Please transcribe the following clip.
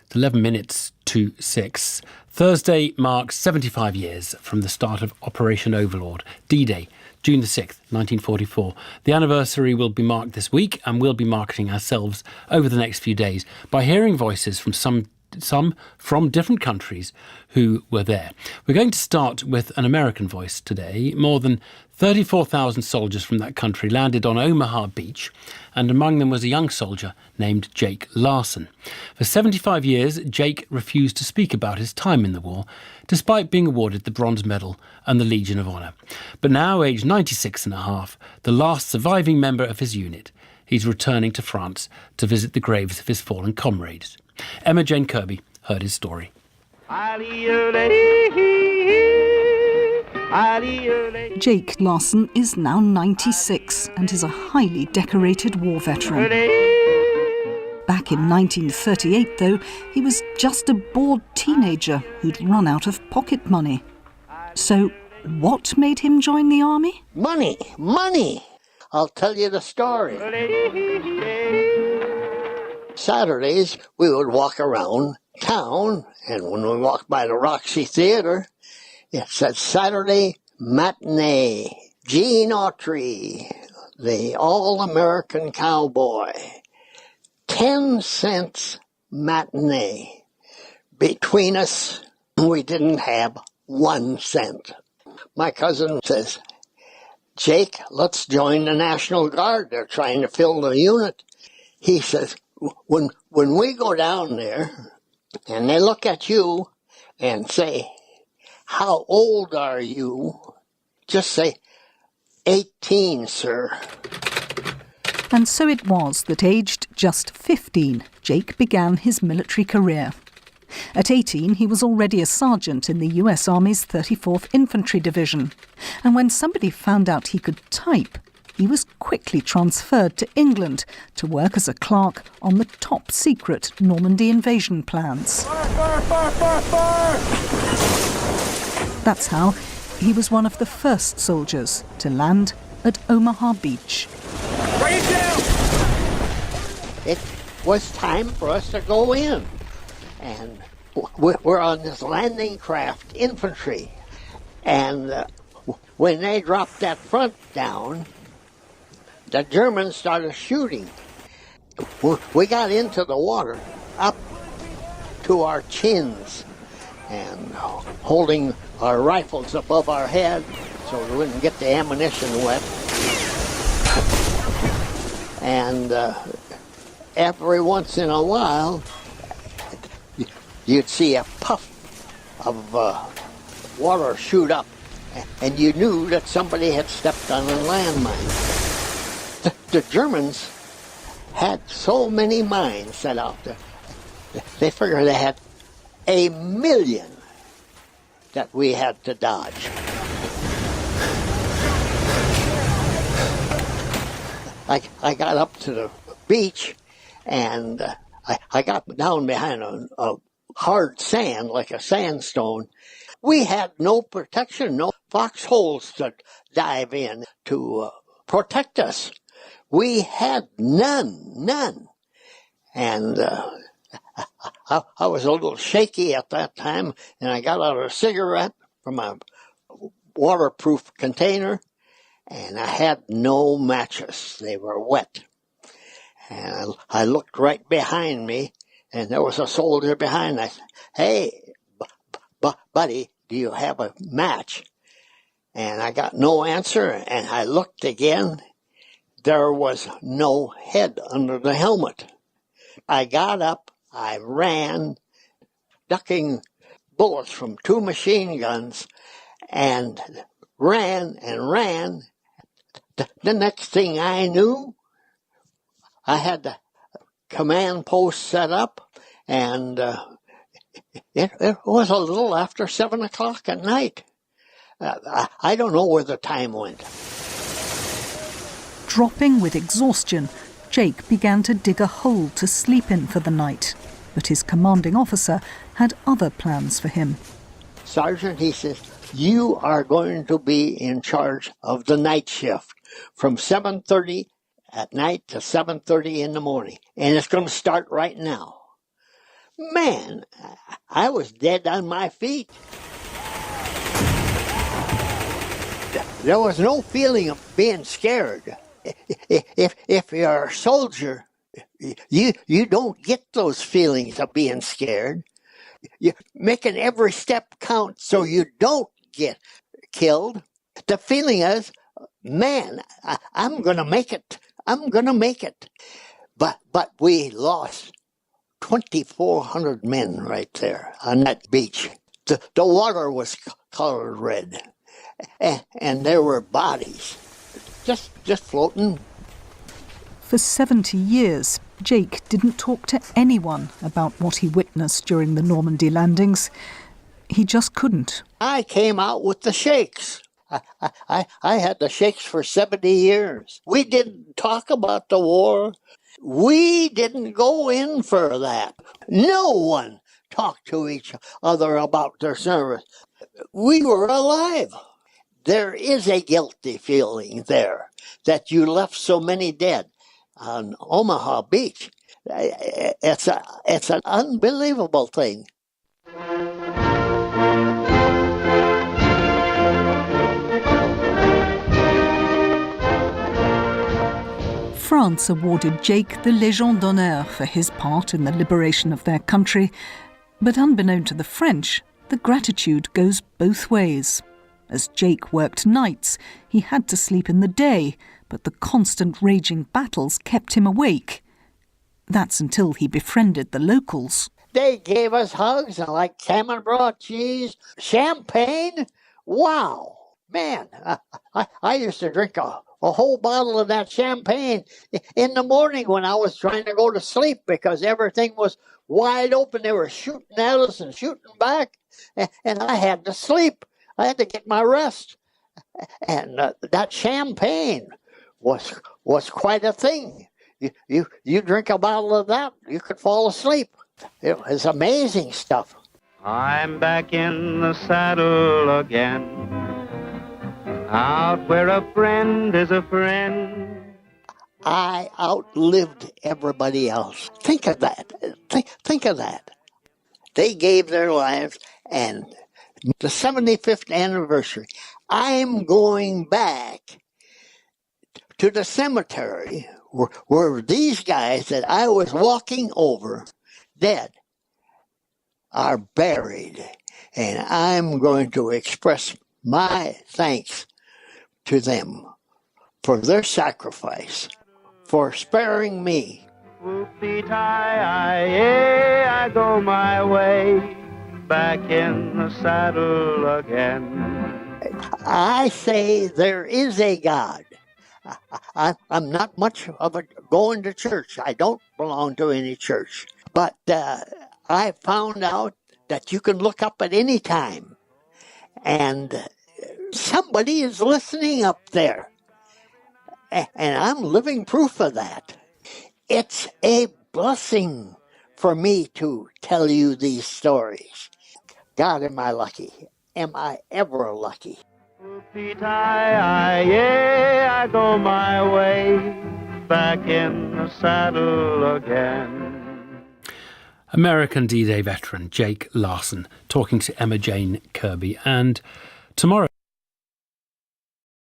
It's 11 minutes to 6. Thursday marks 75 years from the start of Operation Overlord, D-Day, June the 6th, 1944. The anniversary will be marked this week, and we'll be marketing ourselves over the next few days by hearing voices from some from different countries who were there. We're going to start with an American voice today. More than 34,000 soldiers from that country landed on Omaha Beach, and among them was a young soldier named Jake Larson. For 75 years, Jake refused to speak about his time in the war, despite being awarded the Bronze Medal and the Legion of Honor. But now, aged 96 and a half, the last surviving member of his unit, he's returning to France to visit the graves of his fallen comrades. Emma Jane Kirby heard his story. Jake Larson is now 96 and is a highly decorated war veteran. Back in 1938, though, he was just a bored teenager who'd run out of pocket money. So, what made him join the army? Money! I'll tell you the story. Saturdays, we would walk around town, and when we walked by the Roxy Theater, it said Saturday Matinee. Gene Autry, the all-American cowboy. 10 cents matinee. Between us, we didn't have 1 cent. My cousin says, Jake, let's join the National Guard. They're trying to fill the unit. He says, when we go down there and they look at you and say, how old are you? Just say, 18, sir. And so it was that aged just 15, Jake began his military career. At 18, he was already a sergeant in the US Army's 34th Infantry Division. And when somebody found out he could type, he was quickly transferred to England to work as a clerk on the top-secret Normandy invasion plans. That's how he was one of the first soldiers to land at Omaha Beach. It was time for us to go in. And we're on this landing craft infantry. And when they dropped that front down, the Germans started shooting. We got into the water up to our chins and holding our rifles above our head so we wouldn't get the ammunition wet. And every once in a while, you'd see a puff of water shoot up, and you knew that somebody had stepped on a landmine. The Germans had so many mines set out there. They figured they had 1 million that we had to dodge. I got up to the beach, and I got down behind a hard sand, like a sandstone. We had no protection, no foxholes to dive in to protect us. We had none. And I was a little shaky at that time, and I got out a cigarette from a waterproof container, and I had no matches. They were wet. And I looked right behind me, and there was a soldier behind. I said, hey, buddy, do you have a match? And I got no answer, and I looked again. There was no head under the helmet. I got up, I ran, ducking bullets from 2 machine guns, and ran. The next thing I knew, I had the command post set up, and it was a little after 7 o'clock at night. I don't know where the time went. Dropping with exhaustion, Jake began to dig a hole to sleep in for the night. But his commanding officer had other plans for him. Sergeant, he says, you are going to be in charge of the night shift from 7:30 at night to 7:30 in the morning. And it's going to start right now. Man, I was dead on my feet. There was no feeling of being scared. If you're a soldier, you don't get those feelings of being scared. You're making every step count so you don't get killed. The feeling is, man, I'm going to make it. I'm going to make it. But we lost 2,400 men right there on that beach. The water was colored red, and there were bodies just floating. For 70 years, Jake didn't talk to anyone about what he witnessed during the Normandy landings. He just couldn't. I came out with the shakes. I had the shakes for 70 years. We didn't talk about the war. We didn't go in for that. No one talked to each other about their service. We were alive. There is a guilty feeling there that you left so many dead on Omaha Beach. It's an unbelievable thing. France awarded Jake the Légion d'honneur for his part in the liberation of their country. But unbeknown to the French, the gratitude goes both ways. As Jake worked nights, he had to sleep in the day, but the constant raging battles kept him awake. That's until he befriended the locals. They gave us hugs and like camembert cheese, champagne. Wow, man, I used to drink a whole bottle of that champagne in the morning when I was trying to go to sleep because everything was wide open. They were shooting at us and shooting back, and I had to sleep. I had to get my rest. And that champagne was quite a thing. You drink a bottle of that, you could fall asleep. It was amazing stuff. I'm back in the saddle again, out where a friend is a friend. I outlived everybody else. Think of that. Think of that. They gave their lives, and the 75th anniversary, I'm going back to the cemetery where these guys that I was walking over, dead, are buried. And I'm going to express my thanks to them for their sacrifice, for sparing me. Whoopie-tie-I, I go my way, back in the saddle again. I say there is a God. I'm not much of a going to church. I don't belong to any church. But I found out that you can look up at any time, and somebody is listening up there. And I'm living proof of that. It's a blessing for me to tell you these stories. God, am I lucky? Am I ever lucky? Whoopie-tie-I, yeah, I go my way, back in the saddle again. American D-Day veteran Jake Larson talking to Emma Jane Kirby. And tomorrow